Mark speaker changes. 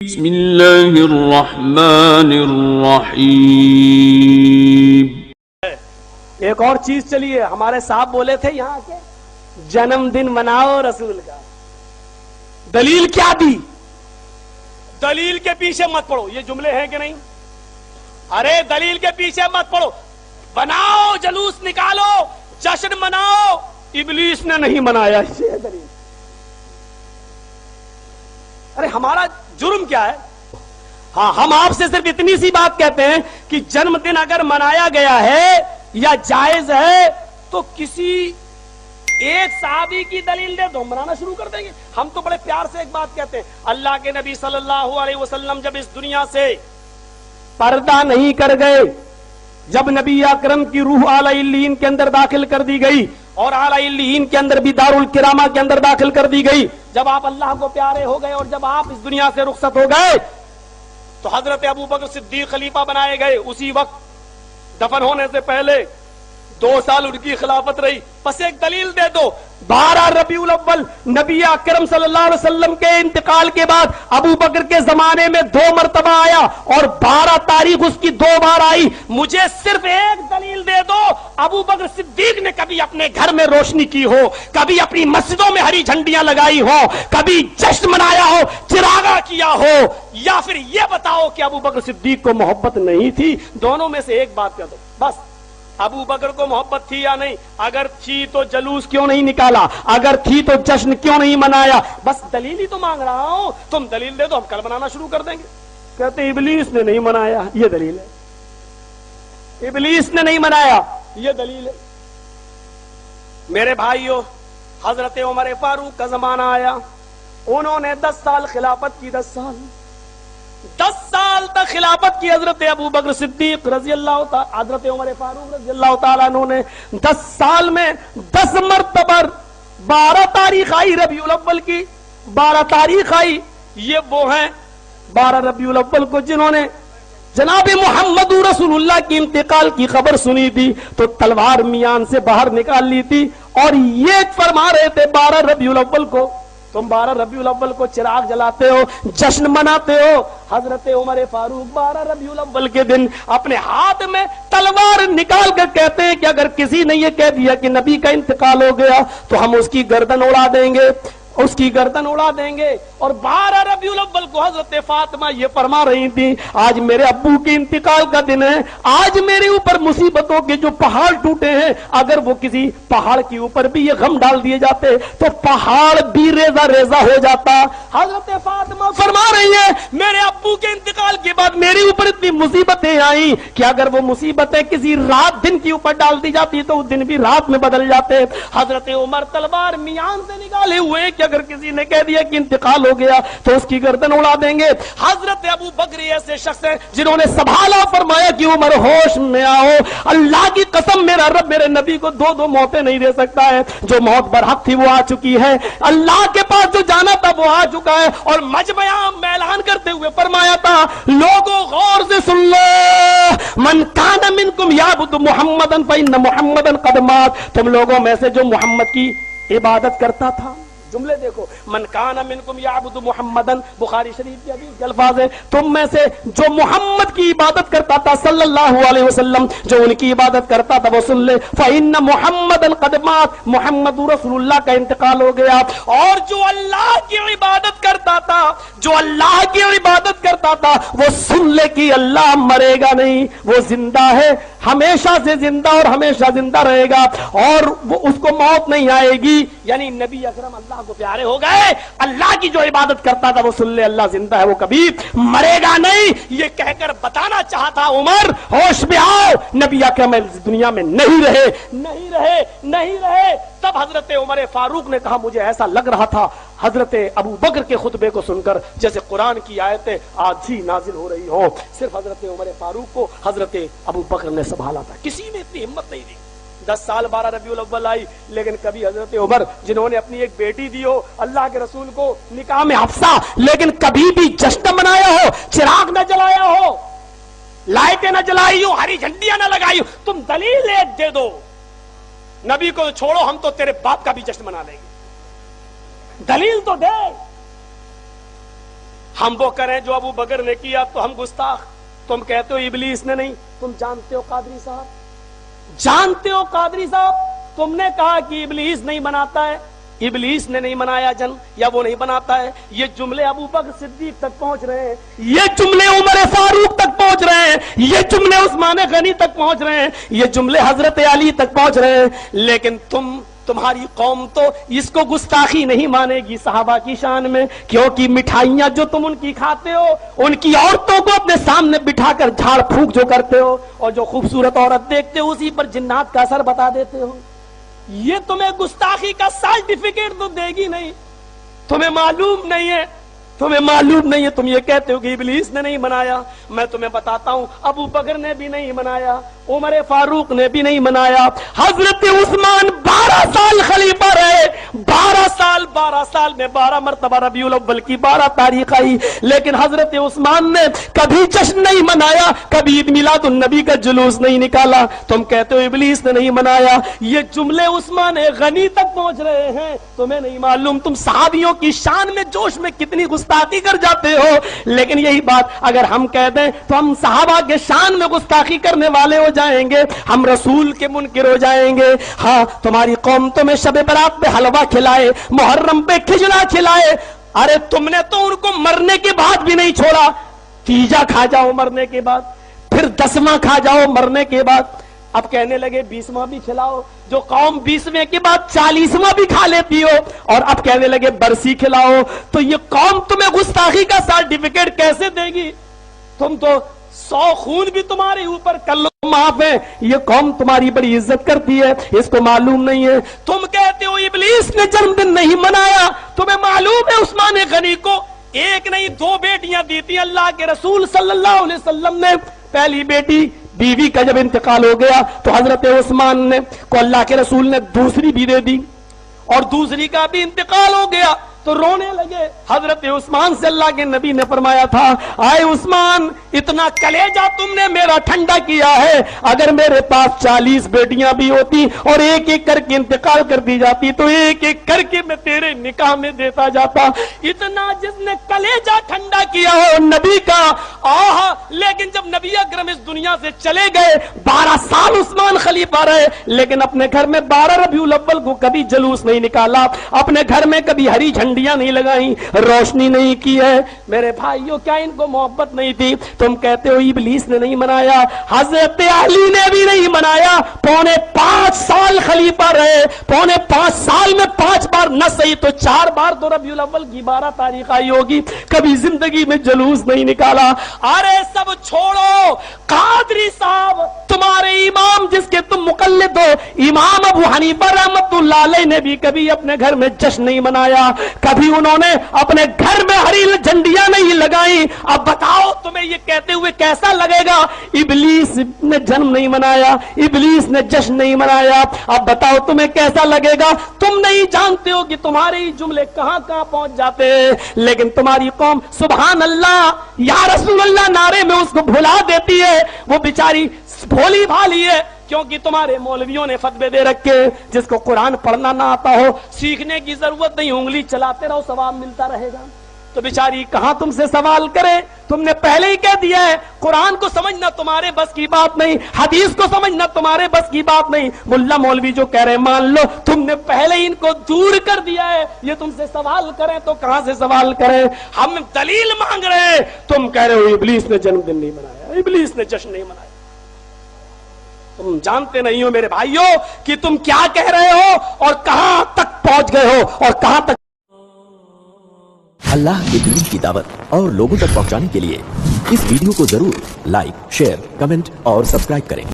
Speaker 1: بسم اللہ الرحمن الرحیم۔
Speaker 2: ایک اور چیز چلیے، ہمارے صاحب بولے تھے یہاں کے جنم دن مناؤ رسول کا، دلیل کیا دی؟ دلیل کے پیچھے مت پڑو، یہ جملے ہیں کہ نہیں؟ ارے دلیل کے پیچھے مت پڑو، بناؤ، جلوس نکالو، جشن مناؤ، ابلیس نے نہیں منایا، یہ دلیل۔ ارے ہمارا جرم کیا ہے؟ ہاں، ہم آپ سے صرف اتنی سی بات کہتے ہیں کہ جنم دن اگر منایا گیا ہے یا جائز ہے تو کسی ایک صحابی کی دلیل دے دو، ہم منانا شروع کر دیں گے۔ ہم تو بڑے پیار سے ایک بات کہتے ہیں، اللہ کے نبی صلی اللہ علیہ وسلم جب اس دنیا سے پردہ نہیں کر گئے، جب نبی اکرم کی روح اعلی علیین کے اندر داخل کر دی گئی اور اعلی علیین کے اندر بھی دارالکرامہ کے اندر داخل کر دی گئی، جب آپ اللہ کو پیارے ہو گئے اور جب آپ اس دنیا سے رخصت ہو گئے تو حضرت ابوبکر صدیق خلیفہ بنائے گئے۔ اسی وقت دفن ہونے سے پہلے 2 سال ان کی خلافت رہی۔ پس ایک دلیل دے دو، 12 ربیع الاول نبی اکرم صلی اللہ علیہ وسلم کے انتقال کے بعد ابوبکر کے زمانے میں 2 مرتبہ آیا اور 12 تاریخ اس کی 2 بار آئی۔ مجھے صرف ایک دلیل دے دو، ابوبکر صدیق نے کبھی اپنے گھر میں روشنی کی ہو، کبھی اپنی مسجدوں میں ہری جھنڈیاں لگائی ہو، کبھی جشن منایا ہو، چراغاں کیا ہو، یا پھر یہ بتاؤ کہ ابوبکر صدیق کو محبت نہیں تھی؟ دونوں میں سے ایک بات کہہ دو بس۔ ابو بکر کو محبت تھی یا نہیں؟ اگر تھی تو جلوس کیوں نہیں نکالا؟ اگر تھی تو جشن کیوں نہیں منایا؟ بس دلیل ہی تو مانگ رہا ہوں، تم دلیل دے دو، ہم کل منانا شروع کر دیں گے۔ کہتے ابلیس نے نہیں منایا، یہ دلیل ہے۔ ابلیس نے نہیں منایا، یہ دلیل ہے۔ میرے بھائیو، حضرت عمر فاروق کا زمانہ آیا، انہوں نے 10 سال خلافت کی، 10 سال تک خلافت کی حضرت ابوبکر صدیق رضی اللہ تعالی، حضرت عمر فاروق رضی اللہ تعالیٰ عنہ نے 10 سال میں 10 مرتبہ 12 تاریخ آئی ربیع الاول کی، 12 تاریخ آئی۔ یہ وہ ہیں 12 ربیع الاول کو جنہوں نے جناب محمد رسول اللہ کی انتقال کی خبر سنی تھی تو تلوار میان سے باہر نکال لی تھی اور یہ فرما رہے تھے 12 ربیع الاول کو تم 12 ربیع الاول کو چراغ جلاتے ہو، جشن مناتے ہو۔ حضرت عمر فاروق 12 ربیع الاول کے دن اپنے ہاتھ میں تلوار نکال کر کہتے ہیں کہ اگر کسی نے یہ کہہ دیا کہ نبی کا انتقال ہو گیا تو ہم اس کی گردن اڑا دیں گے، اس کی گردن اڑا دیں گے۔ اور 12 ربیع الاول کو حضرت فاطمہ یہ فرما رہی تھی، آج میرے ابو کے انتقال کا دن ہے، آج میرے اوپر مصیبتوں کے جو پہاڑ ٹوٹے ہیں، اگر وہ کسی پہاڑ کے اوپر بھی یہ غم ڈال دیے جاتے تو پہاڑ بھی ریزہ ریزہ ہو جاتا۔ حضرت فاطمہ فرما رہی ہے میرے ابو کے انتقال کے بعد میرے اوپر اتنی مصیبتیں آئیں کہ اگر وہ مصیبتیں کسی رات دن کے اوپر ڈال دی جاتی تو وہ دن بھی رات میں بدل جاتے۔ حضرت عمر تلوار میان سے نکالے ہوئے کہ اگر کسی نے کہہ دیا کہ انتقال ہو گیا تو اس کی گردن اڑا دیں گے۔ حضرت ابو بکر ایسے شخص ہیں جنہوں نے سنبھالا، فرمایا کہ عمر ہوش میں آؤ، اللہ کی قسم میرا رب میرے نبی کو 2 موتیں نہیں دے سکتا ہے، جو موت برحق تھی وہ آ چکی ہے، اللہ کے پاس جو جانا تھا وہ آ چکا ہے۔ اور مجمع میں اعلان کرتے ہوئے فرمایا تھا، لوگوں غور سے سن لو، من کان منکم یعبد محمدا فإن محمدا قد مات، تم لوگوں میں سے جو محمد کی عبادت کرتا تھا، جملے دیکھو، من کان منکم یعبد محمدن، بخاری شریف کے حدیث کے الفاظ ہے، تم میں سے جو محمد کی عبادت کرتا تھا صلی اللہ علیہ وسلم، جو ان کی عبادت کرتا تھا وہ سن لے، فإن محمدن قد مات، محمد رسول اللہ کا انتقال ہو گیا۔ اور جو اللہ کی عبادت کرتا تھا، جو اللہ کی عبادت کرتا تھا وہ سن لے کہ اللہ مرے گا نہیں، وہ زندہ ہے، ہمیشہ سے زندہ اور ہمیشہ زندہ رہے گا، اور وہ اس کو موت نہیں آئے گی۔ یعنی نبی اکرم اللہ کو پیارے ہو گئے، اللہ کی جو عبادت کرتا تھا وہ سن لے اللہ زندہ ہے، وہ کبھی مرے گا نہیں۔ یہ کہہ کر بتانا چاہتا عمر ہوش میں آؤ، نبی اکرم دنیا میں نہیں رہے۔ تب حضرت عمر فاروق نے کہا مجھے ایسا لگ رہا تھا حضرت ابو بکر کے خطبے کو سن کر جیسے قرآن کی آیتیں آج ہی نازل ہو رہی ہوں۔ صرف حضرت عمر فاروق کو حضرت ابو بکر نے سنبھالا تھا، کسی نے اتنی ہمت نہیں دی۔ 10 سال 12 ربیع الاول آئی، لیکن کبھی حضرت عمر جنہوں نے اپنی ایک بیٹی دی ہو اللہ کے رسول کو نکاح میں حفصہ، لیکن کبھی بھی جشن منایا ہو، چراغ نہ جلایا ہو، لائٹیں نہ جلائی ہو، ہری جھنڈیاں نہ لگائی ہو، تم دلیل ایک دے دو، نبی کو چھوڑو ہم تو تیرے باپ کا بھی جشن منا لیں گے، دلیل تو دے۔ ہم وہ کریں جو ابو بکر نے کیا تو ہم گستاخ. تم کہتے ہو ابلیس نے نہیں. تم جانتے ہو قادری صاحب, جانتے ہو قادری صاحب, تم نے کہا کہ ابلیس نہیں بناتا ہے, ابلیس نے نہیں بنایا جن, یا وہ نہیں بناتا ہے. یہ جملے ابو بکر صدیق تک پہنچ رہے ہیں, یہ جملے عمر فاروق تک پہنچ رہے ہیں, یہ جملے عثمان غنی تک پہنچ رہے ہیں, یہ جملے حضرت علی تک پہنچ رہے ہیں. لیکن تمہاری قوم تو اس کو گستاخی نہیں مانے گی صحابہ کی شان میں, کیونکہ مٹھائیاں جو تم ان کی کھاتے ہو, ان کی عورتوں کو اپنے سامنے بٹھا کر جھاڑ پھونک جو کرتے ہو, اور جو خوبصورت عورت دیکھتے ہو اسی پر جنات کا اثر بتا دیتے ہو, یہ تمہیں گستاخی کا سرٹیفکیٹ تو دے گی نہیں. تمہیں معلوم نہیں ہے, تمہیں معلوم نہیں ہے. تم یہ کہتے ہو کہ ابلیس نے نہیں بنایا. میں تمہیں بتاتا ہوں, ابو بکر نے بھی نہیں بنایا, عمر فاروق نے بھی نہیں بنایا, حضرت عثمان 12 سال خلیفہ رہے, 12 سال میں 12 مرتبہ ربیع الاول کی 12 تاریخ آئی, لیکن حضرت عثمان نے کبھی جشن نہیں منایا, کبھی عید میلاد النبی کا جلوس نہیں نکالا. تم کہتے ہو ابلیس نے نہیں بنایا. یہ جملے عثمان غنی تک پہنچ رہے ہیں, تمہیں نہیں معلوم تم صحابیوں کی شان میں جوش میں کتنی گستاخی کر جاتے ہو. لیکن یہی بات اگر ہم کہہ دیں تو ہم صحابہ کے شان میں گستاخی کرنے والے ہو جائیں گے, ہم رسول کے منکر ہو جائیں گے. ہاں, تمہاری قوم تمہیں شب برات پہ حلوہ کھلائے, محرم پہ کھچڑا کھلائے, ارے تم نے تو ان کو مرنے کے بعد بھی نہیں چھوڑا. تیجا کھا جاؤ مرنے کے بعد, پھر 10واں کھا جاؤ مرنے کے بعد, اب کہنے لگے 20واں بھی کھلاؤ. جو قوم 20ویں کے بعد 40واں بھی کھا لیتی ہو, اور اب کہنے لگے برسی کھلاؤ, تو یہ قوم تمہیں گستاخی کا سرٹیفکیٹ کیسے دے گی؟ تم تو 100 خون بھی تمہارے اوپر کر لو معاف ہے, یہ قوم تمہاری بڑی عزت کرتی ہے, اس کو معلوم نہیں ہے. تم کہتے ہو ابلیس نے جنم دن نہیں منایا, تمہیں معلوم ہے عثمان غنی کو ایک نہیں 2 بیٹیاں دی تھی اللہ کے رسول صلی اللہ علیہ وسلم نے. پہلی بیٹی بیوی کا جب انتقال ہو گیا تو حضرت عثمان نے کو اللہ کے رسول نے دوسری بھی دے دی, اور دوسری کا بھی انتقال ہو گیا تو رونے لگے. حضرت عثمان سے اللہ کے نبی نے فرمایا تھا, آئے عثمان, اتنا کلیجہ تم نے میرا ٹھنڈا کیا ہے, اگر میرے پاس 40 بیٹیاں بھی ہوتی اور ایک ایک کر کے انتقال کر دی جاتی تو ایک ایک کر کے میں تیرے نکاح میں دیتا جاتا. اتنا جس نے کلیجہ ٹھنڈا کیا ہو نبی کا, آہا. لیکن جب نبی اکرم اس دنیا سے چلے گئے, 12 سال عثمان خلیفہ رہے, لیکن اپنے گھر میں 12 ربیع الاول کو کبھی جلوس نہیں نکالا, اپنے گھر میں کبھی ہری جھنڈیاں نہیں لگائیں, روشنی نہیں کی ہے. میرے بھائیوں, کیا ان کو محبت نہیں تھی؟ تم کہتے ہو ابلیس نے نہیں منایا, حضرت علی نے بھی نہیں منایا. 5.25 سال خلیفہ رہے, 5.25 سال میں 5 بار نہ صحیح تو 4 بار تو ربیع الاول کی 12 تاریخ آئی ہوگی, کبھی زندگی میں جلوس نہیں نکالا. ارے سب چھوڑو, قادری صاحب تمہارے امام جس کے تم مقلد ہو, امام ابو حنیفہ رحمۃ اللہ علیہ نے بھی کبھی اپنے گھر میں جشن نہیں منایا, کبھی انہوں نے اپنے گھر میں ہری جھنڈیاں نہیں لگائیں. اب بتاؤ تمہیں یہ کہتے ہوئے کیسا لگے گا ابلیس نے جنم نہیں منایا, ابلیس نے جشن نہیں منایا. اب بتاؤ تمہیں کیسا لگے گا؟ تم نہیں جانتے ہو کہ تمہارے ہی جملے کہاں کہاں پہنچ جاتے ہیں, لیکن تمہاری قوم سبحان اللہ یا رسول اللہ نعرے میں اس کو بھلا دیتی ہے. وہ بیچاری بھولی بھالی ہے, کیونکہ تمہارے مولویوں نے فتوے دے رکھے, جس کو قرآن پڑھنا نہ آتا ہو سیکھنے کی ضرورت نہیں, انگلی چلاتے رہو ثواب ملتا رہے گا. تو بیچاری کہاں تم سے سوال کرے, تم نے پہلے ہی کہہ دیا ہے قرآن کو سمجھنا تمہارے بس کی بات نہیں, حدیث کو سمجھنا تمہارے بس کی بات نہیں. ملا مولوی جو کہہ رہے مان لو, تم نے پہلے ہی ان کو دور کر دیا ہے. یہ تم سے سوال کریں تو کہاں سے سوال کریں, ہم دلیل مانگ رہے ہیں, تم کہہ رہے ہو ابلیس نے جنم دن نہیں منایا, ابلیس نے جشن نہیں منایا. تم جانتے نہیں ہو میرے بھائیوں کہ تم کیا کہہ رہے ہو اور کہاں تک پہنچ گئے ہو اور کہاں تک.
Speaker 3: اللہ کے دین کی دعوت اور لوگوں تک پہنچانے کے لیے اس ویڈیو کو ضرور لائک, شیئر, کمنٹ اور سبسکرائب کریں.